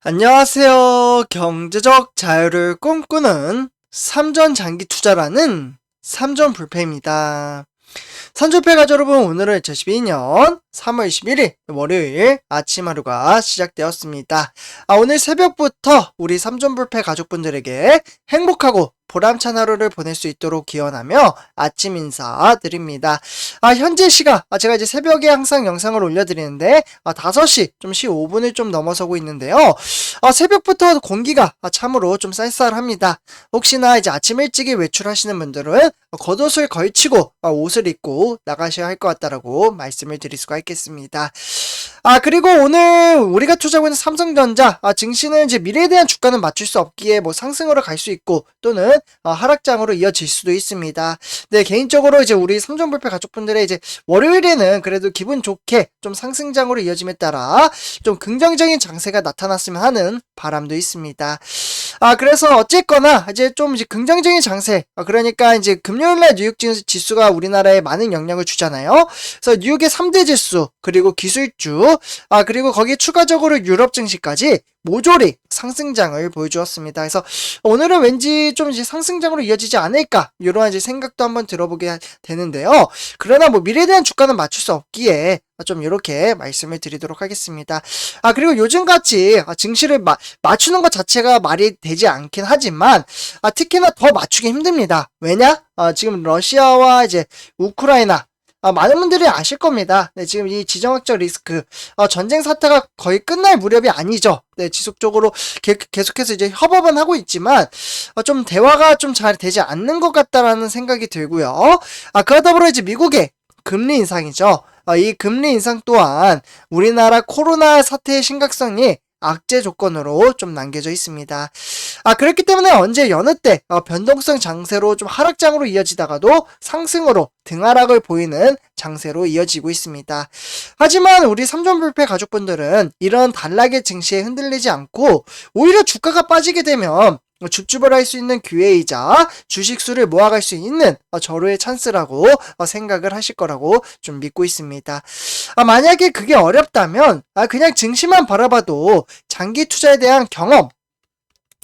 안녕하세요. 경제적 자유를 꿈꾸는 삼전 장기 투자라는 삼전불패입니다. 삼전불패 가족 여러분, 오늘은 2022년 3월 21일 월요일 아침 하루가 시작되었습니다. 오늘 새벽부터 우리 삼전불패 가족분들에게 행복하고 보람찬 하루를 보낼 수 있도록 기원하며 아침 인사 드립니다. 현재 시각, 제가 이제 새벽에 항상 영상을 올려드리는데, 5시 좀 15분을 좀 넘어서고 있는데요. 새벽부터 공기가 참으로 좀 쌀쌀합니다. 혹시나 이제 아침 일찍이 외출하시는 분들은 겉옷을 걸치고 옷을 입고 나가셔야 할 것 같다라고 말씀을 드릴 수가 있겠습니다. 그리고 오늘 우리가 투자하고 있는 삼성전자, 증시는 이제 미래에 대한 주가는 맞출 수 없기에 뭐 상승으로 갈 수 있고 또는 하락장으로 이어질 수도 있습니다. 네, 개인적으로 이제 우리 삼전불패 가족분들의 이제 월요일에는 그래도 기분 좋게 좀 상승장으로 이어짐에 따라 좀 긍정적인 장세가 나타났으면 하는 바람도 있습니다. 그래서 어쨌거나 이제 좀 이제 긍정적인 장세, 그러니까 이제 금요일날 뉴욕 지수가 우리나라에 많은 영향을 주잖아요. 그래서 뉴욕의 3대 지수, 그리고 기술주, 그리고 거기에 추가적으로 유럽 증시까지 모조리 상승장을 보여주었습니다. 그래서 오늘은 왠지 좀 이제 상승장으로 이어지지 않을까, 이런 이제 생각도 한번 들어보게 되는데요. 그러나 뭐 미래에 대한 주가는 맞출 수 없기에 좀 이렇게 말씀을 드리도록 하겠습니다. 그리고 요즘같이 증시를 맞추는 것 자체가 말이 되지 않긴 하지만, 특히나 더 맞추기 힘듭니다. 왜냐? 지금 러시아와 이제 우크라이나, 많은 분들이 아실 겁니다. 네, 지금 이 지정학적 리스크, 전쟁 사태가 거의 끝날 무렵이 아니죠. 네, 지속적으로 계속해서 이제 협업은 하고 있지만, 좀 대화가 좀 잘 되지 않는 것 같다라는 생각이 들고요. 그러다 더불어 이제 미국의 금리 인상이죠. 이 금리 인상 또한 우리나라 코로나 사태의 심각성이 악재 조건으로 좀 남겨져 있습니다. 그렇기 때문에 언제 여느 때 변동성 장세로 좀 하락장으로 이어지다가도 상승으로 등하락을 보이는 장세로 이어지고 있습니다. 하지만 우리 삼전불패 가족분들은 이런 단락의 증시에 흔들리지 않고 오히려 주가가 빠지게 되면 줍줍을 할 수 있는 기회이자 주식수를 모아갈 수 있는 절호의 찬스라고 생각을 하실 거라고 좀 믿고 있습니다. 만약에 그게 어렵다면 그냥 증시만 바라봐도 장기 투자에 대한 경험,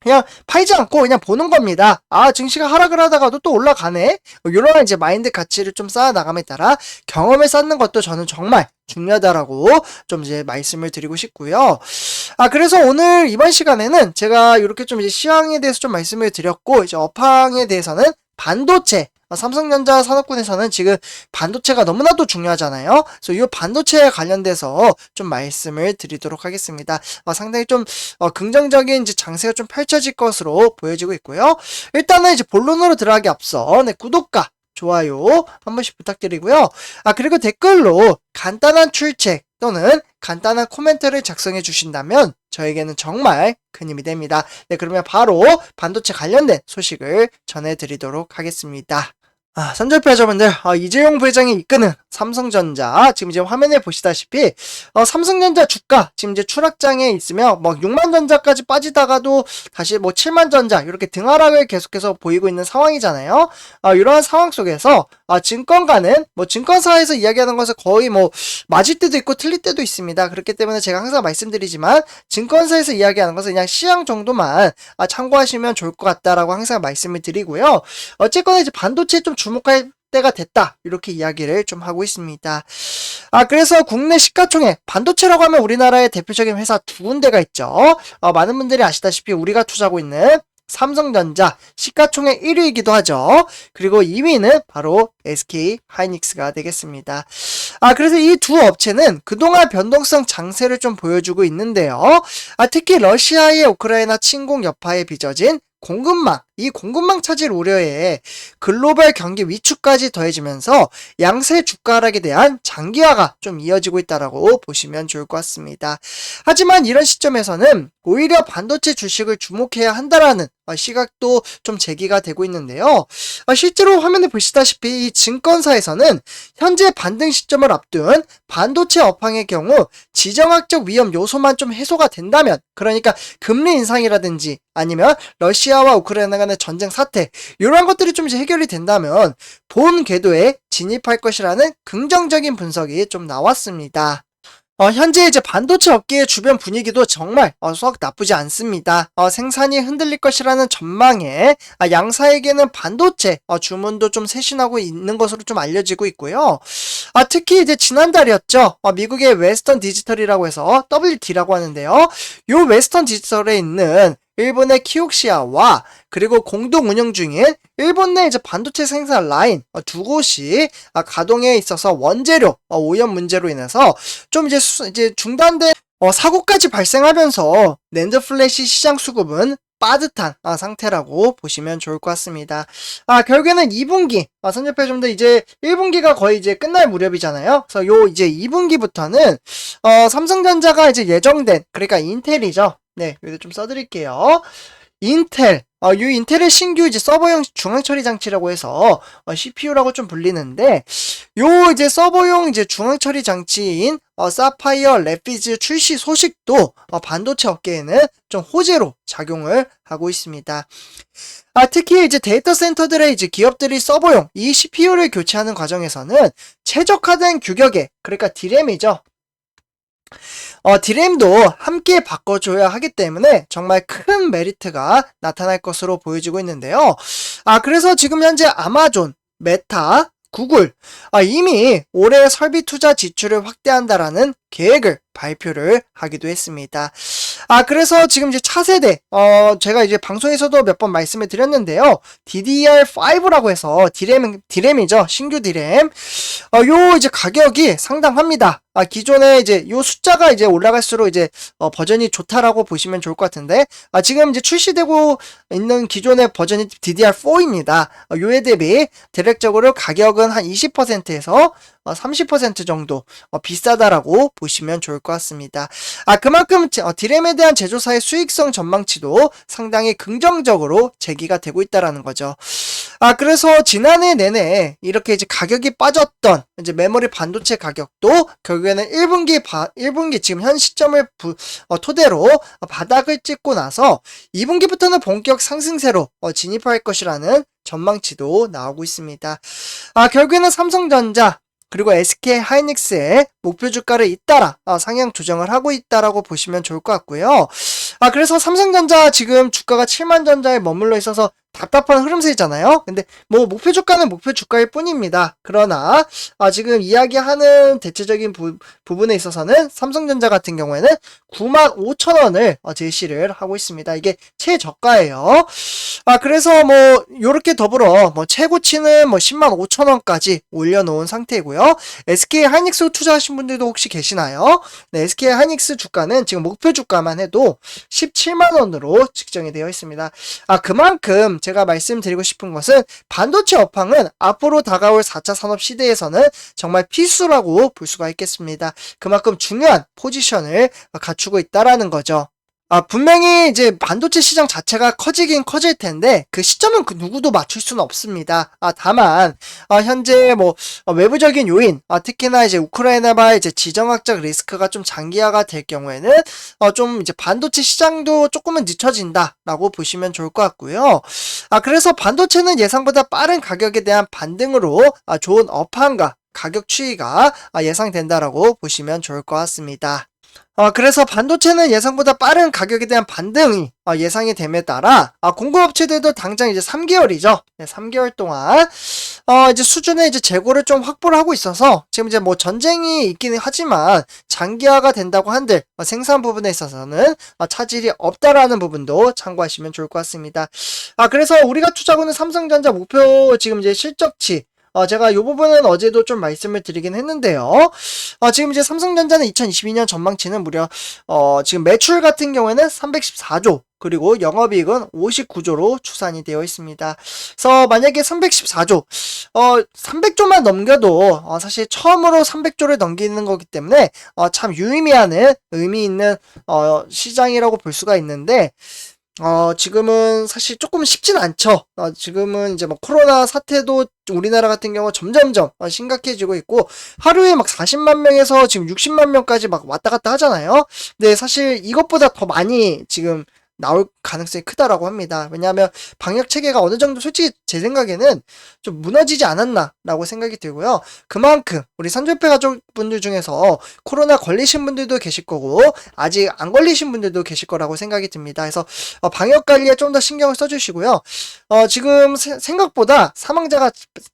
그냥 팔지 않고 그냥 보는 겁니다. 증시가 하락을 하다가도 또 올라가네? 이런 이제 마인드 가치를 좀 쌓아 나감에 따라 경험을 쌓는 것도 저는 정말 중요하다라고 좀 이제 말씀을 드리고 싶고요. 그래서 오늘 이번 시간에는 제가 이렇게 좀 이제 시황에 대해서 좀 말씀을 드렸고, 이제 업황에 대해서는 반도체, 삼성전자 산업군에서는 지금 반도체가 너무나도 중요하잖아요. 그래서 이 반도체에 관련돼서 좀 말씀을 드리도록 하겠습니다. 상당히 좀 긍정적인 이제 장세가 좀 펼쳐질 것으로 보여지고 있고요. 일단은 이제 본론으로 들어가기 앞서 구독과 좋아요 한 번씩 부탁드리고요. 그리고 댓글로 간단한 출첵 또는 간단한 코멘트를 작성해 주신다면 저에게는 정말 큰 힘이 됩니다. 네, 그러면 바로 반도체 관련된 소식을 전해드리도록 하겠습니다. 삼전패 여러분들, 이재용 부회장이 이끄는 삼성전자, 지금 이제 화면에 보시다시피 삼성전자 주가 지금 이제 추락장에 있으며 6만 전자까지 빠지다가도 다시 7만 전자 이렇게 등하락을 계속해서 보이고 있는 상황이잖아요. 이러한 상황 속에서 증권가는 증권사에서 이야기하는 것을 거의 맞을 때도 있고 틀릴 때도 있습니다. 그렇기 때문에 제가 항상 말씀드리지만 증권사에서 이야기하는 것은 그냥 시향 정도만 참고하시면 좋을 것 같다라고 항상 말씀을 드리고요. 어쨌거나 이제 반도체에 좀 주목할 때가 됐다, 이렇게 이야기를 좀 하고 있습니다. 그래서 국내 시가총액, 반도체라고 하면 우리나라의 대표적인 회사 두 군데가 있죠. 많은 분들이 아시다시피 우리가 투자하고 있는 삼성전자 시가총액 1위이기도 하죠. 그리고 2위는 바로 SK 하이닉스가 되겠습니다. 그래서 이 두 업체는 그동안 변동성 장세를 좀 보여주고 있는데요. 특히 러시아의 우크라이나 침공 여파에 빚어진 공급망, 이 공급망 차질 우려에 글로벌 경기 위축까지 더해지면서 양세 주가 하락에 대한 장기화가 좀 이어지고 있다라고 보시면 좋을 것 같습니다. 하지만 이런 시점에서는 오히려 반도체 주식을 주목해야 한다라는 시각도 좀 제기가 되고 있는데요. 실제로 화면에 보시다시피 이 증권사에서는 현재 반등 시점을 앞둔 반도체 업황의 경우 지정학적 위험 요소만 좀 해소가 된다면, 그러니까 금리 인상이라든지 아니면 러시아와 우크라이나 간의 전쟁 사태, 이런 것들이 좀 이제 해결이 된다면 본 궤도에 진입할 것이라는 긍정적인 분석이 좀 나왔습니다. 현재 이제 반도체 업계의 주변 분위기도 정말 썩 나쁘지 않습니다. 생산이 흔들릴 것이라는 전망에 양사에게는 반도체 주문도 좀 쇄신하고 있는 것으로 좀 알려지고 있고요. 특히 이제 지난달이었죠. 미국의 웨스턴 디지털이라고 해서 WD라고 하는데요. 요 웨스턴 디지털에 있는 일본의 키옥시아와 그리고 공동 운영 중인 일본 내 이제 반도체 생산 라인 두 곳이 가동에 있어서 원재료 오염 문제로 인해서 좀 이제 중단된 사고까지 발생하면서 낸드 플래시 시장 수급은 빠듯한 상태라고 보시면 좋을 것 같습니다. 결국에는 2분기 선접해 좀 더 이제 1분기가 거의 이제 끝날 무렵이잖아요. 그래서 요 이제 2분기부터는 삼성전자가 이제 예정된 그러니까 인텔이죠. 네, 여기다 좀 써드릴게요. 인텔, 이 인텔의 신규 이제 서버용 중앙 처리 장치라고 해서 CPU라고 좀 불리는데, 요 이제 서버용 이제 중앙 처리 장치인 사파이어 래피즈 출시 소식도 반도체 업계에는 좀 호재로 작용을 하고 있습니다. 특히 이제 데이터 센터들의 이제 기업들이 서버용 이 CPU를 교체하는 과정에서는 최적화된 규격의 그러니까 D램이죠. D램도 함께 바꿔줘야 하기 때문에 정말 큰 메리트가 나타날 것으로 보여지고 있는데요. 그래서 지금 현재 아마존, 메타, 구글 이미 올해 설비 투자 지출을 확대한다라는 계획을 발표를 하기도 했습니다. 그래서 지금 이제 차세대, 제가 이제 방송에서도 몇 번 말씀을 드렸는데요. DDR5라고 해서 D램이죠. 신규 D램. 요 이제 가격이 상당합니다. 기존에 이제 요 숫자가 이제 올라갈수록 이제 버전이 좋다라고 보시면 좋을 것 같은데, 지금 이제 출시되고 있는 기존의 버전이 DDR4입니다. 요에 대비 대략적으로 가격은 한 20%에서 30% 정도 비싸다라고 보시면 좋을 것 같습니다. 그만큼 D램에 대한 제조사의 수익성 전망치도 상당히 긍정적으로 제기가 되고 있다라는 거죠. 그래서 지난해 내내 이렇게 이제 가격이 빠졌던 이제 메모리 반도체 가격도 결국에는 1분기 지금 현 시점을 토대로 바닥을 찍고 나서 2분기부터는 본격 상승세로 진입할 것이라는 전망치도 나오고 있습니다. 결국에는 삼성전자 그리고 SK 하이닉스의 목표 주가를 잇따라 상향 조정을 하고 있다라고 보시면 좋을 것 같고요. 그래서 삼성전자 지금 주가가 7만 전자에 머물러 있어서 답답한 흐름세잖아요. 근데 뭐 목표 주가는 목표 주가일 뿐입니다. 그러나 지금 이야기하는 대체적인 부분에 있어서는 삼성전자 같은 경우에는 95,000원을 제시를 하고 있습니다. 이게 최저가예요. 그래서 뭐 요렇게 더불어 뭐 최고치는 뭐 105,000원까지 올려놓은 상태이고요. SK 하이닉스 투자하신 분들도 혹시 계시나요? 네, SK 하이닉스 주가는 지금 목표 주가만 해도 17만원으로 측정이 되어 있습니다. 그만큼 제가 말씀드리고 싶은 것은 반도체 업황은 앞으로 다가올 4차 산업 시대에서는 정말 필수라고 볼 수가 있겠습니다. 그만큼 중요한 포지션을 갖추고 있다라는 거죠. 분명히 이제 반도체 시장 자체가 커지긴 커질 텐데 그 시점은 누구도 맞출 수는 없습니다. 다만 현재 뭐 외부적인 요인, 특히나 이제 우크라이나발 이제 지정학적 리스크가 좀 장기화가 될 경우에는 좀 이제 반도체 시장도 조금은 늦춰진다라고 보시면 좋을 것 같고요. 그래서 반도체는 예상보다 빠른 가격에 대한 반등으로 좋은 업황과 가격 추이가 예상된다라고 보시면 좋을 것 같습니다. 그래서 반도체는 예상보다 빠른 가격에 대한 반등이 예상이 됨에 따라 공급업체들도 당장 이제 3개월이죠. 네, 3개월 동안 이제 수준의 이제 재고를 좀 확보를 하고 있어서 지금 이제 뭐 전쟁이 있기는 하지만 장기화가 된다고 한들 생산 부분에 있어서는 차질이 없다라는 부분도 참고하시면 좋을 것 같습니다. 그래서 우리가 투자하고는 삼성전자 목표 지금 이제 실적치 제가 이 부분은 어제도 좀 말씀을 드리긴 했는데요. 지금 이제 삼성전자는 2022년 전망치는 무려, 지금 매출 같은 경우에는 314조, 그리고 영업이익은 59조로 추산이 되어 있습니다. 그래서 만약에 314조, 300조만 넘겨도, 사실 처음으로 300조를 넘기는 거기 때문에, 참 유의미하는 의미 있는, 시장이라고 볼 수가 있는데, 지금은 사실 조금 쉽진 않죠. 지금은 이제 뭐 코로나 사태도 우리나라 같은 경우 점점점 심각해지고 있고, 하루에 막 40만 명에서 지금 60만 명까지 막 왔다 갔다 하잖아요. 근데 사실 이것보다 더 많이 지금 나올 가능성이 크다라고 합니다. 왜냐하면 방역 체계가 어느 정도 솔직히 제 생각에는 좀 무너지지 않았나라고 생각이 들고요. 그만큼 우리 선조폐 가족분들 중에서 코로나 걸리신 분들도 계실 거고 아직 안 걸리신 분들도 계실 거라고 생각이 듭니다. 그래서 방역 관리에 좀 더 신경을 써주시고요. 지금 생각보다 사망자가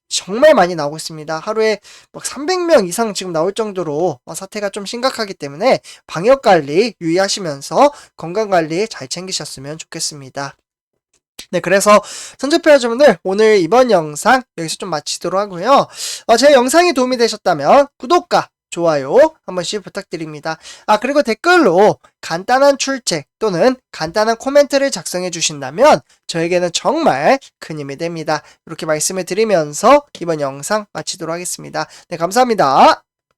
정말 많이 나오고 있습니다. 하루에 막 300명 이상 지금 나올 정도로 사태가 좀 심각하기 때문에 방역 관리 유의하시면서 건강 관리 잘 챙기셨으면 좋겠습니다. 네, 그래서 선조표 여러분들 오늘 이번 영상 여기서 좀 마치도록 하고요. 제 영상이 도움이 되셨다면 구독과 좋아요 한 번씩 부탁드립니다. 그리고 댓글로 간단한 출첵 또는 간단한 코멘트를 작성해 주신다면 저에게는 정말 큰 힘이 됩니다. 이렇게 말씀을 드리면서 이번 영상 마치도록 하겠습니다. 네, 감사합니다.